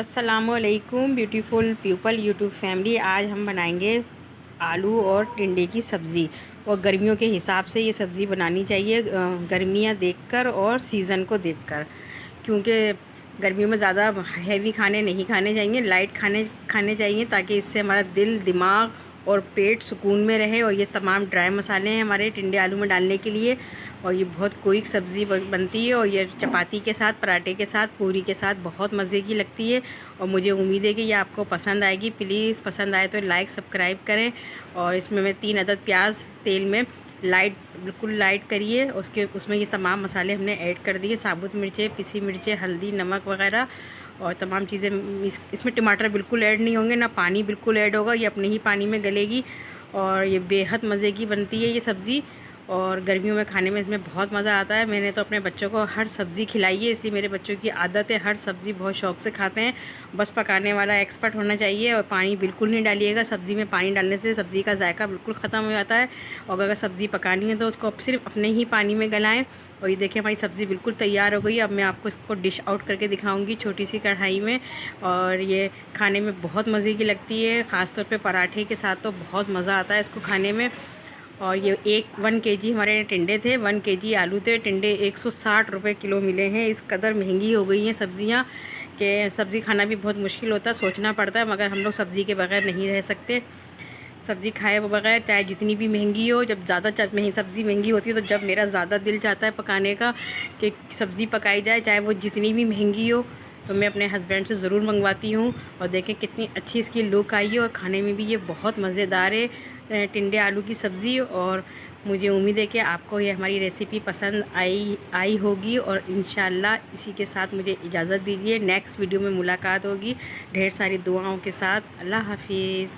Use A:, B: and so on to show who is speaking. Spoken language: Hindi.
A: अस्सलामुअलैकुम ब्यूटीफुल पीपल यूट्यूब फैमिली। आज हम बनाएंगे आलू और टिंडे की सब्ज़ी। और गर्मियों के हिसाब से ये सब्ज़ी बनानी चाहिए, गर्मियाँ देखकर और सीज़न को देखकर, क्योंकि गर्मियों में ज़्यादा हैवी खाने नहीं खाने चाहिए, लाइट खाने खाने चाहिए, ताकि इससे हमारा दिल, दिमाग और पेट सुकून में रहे। और ये तमाम ड्राई मसाले हैं हमारे टिंडे आलू में डालने के लिए। और ये बहुत क्विक सब्ज़ी बनती है और ये चपाती के साथ, पराठे के साथ, पूरी के साथ बहुत मज़े की लगती है। और मुझे उम्मीद है कि ये आपको पसंद आएगी। प्लीज़ पसंद आए तो लाइक सब्सक्राइब करें। और इसमें मैं 3 अदद प्याज तेल में बिल्कुल लाइट करिए। उसमें ये तमाम मसाले हमने ऐड कर दिए, साबुत मिर्चें, पिसी मिर्चें, हल्दी, नमक वगैरह और तमाम चीज़ें। इसमें टमाटर बिल्कुल ऐड नहीं होंगे, ना पानी बिल्कुल ऐड होगा, ये अपने ही पानी में गलेगी। और ये बेहद मज़े की बनती है ये सब्ज़ी। और गर्मियों में खाने में इसमें बहुत मज़ा आता है। मैंने तो अपने बच्चों को हर सब्ज़ी खिलाई है, इसलिए मेरे बच्चों की आदत है, हर सब्ज़ी बहुत शौक़ से खाते हैं। बस पकाने वाला एक्सपर्ट होना चाहिए। और पानी बिल्कुल नहीं डालिएगा, सब्ज़ी में पानी डालने से सब्ज़ी का जायका बिल्कुल ख़त्म हो जाता है। और अगर सब्ज़ी पकानी है तो उसको सिर्फ अपने ही पानी में गलाएं। और ये देखिए हमारी सब्ज़ी बिल्कुल तैयार हो गई। अब मैं आपको इसको डिश आउट करके दिखाऊंगी छोटी सी कढ़ाई में। और ये खाने में बहुत मज़े की लगती है, ख़ास तौर पे पराठे के साथ तो बहुत मज़ा आता है इसको खाने में। और ये 1 kg हमारे टिंडे थे, 1 kg आलू थे। टिंडे 160 रुपये किलो मिले हैं। इस कदर महंगी हो गई हैं सब्ज़ियाँ कि सब्ज़ी खाना भी बहुत मुश्किल होता है, सोचना पड़ता है। मगर हम लोग सब्ज़ी के बगैर नहीं रह सकते। सब्ज़ी खाए बगैर, चाहे जितनी भी महंगी हो। जब ज़्यादा सब्ज़ी महंगी होती है तो जब मेरा ज़्यादा दिल चाहता है पकाने का कि सब्ज़ी पकाई जाए, चाहे वो जितनी भी महंगी हो, तो मैं अपने हस्बैंड से ज़रूर मंगवाती हूँ। और देखें कितनी अच्छी इसकी लुक आई है और खाने में भी ये बहुत मज़ेदार है टिंडे आलू की सब्ज़ी। और मुझे उम्मीद है कि आपको ये हमारी रेसिपी पसंद आई होगी। और इंशाल्लाह इसी के साथ मुझे इजाज़त दीजिए। नेक्स्ट वीडियो में मुलाकात होगी ढेर सारी दुआओं के साथ। अल्लाह हाफिज़।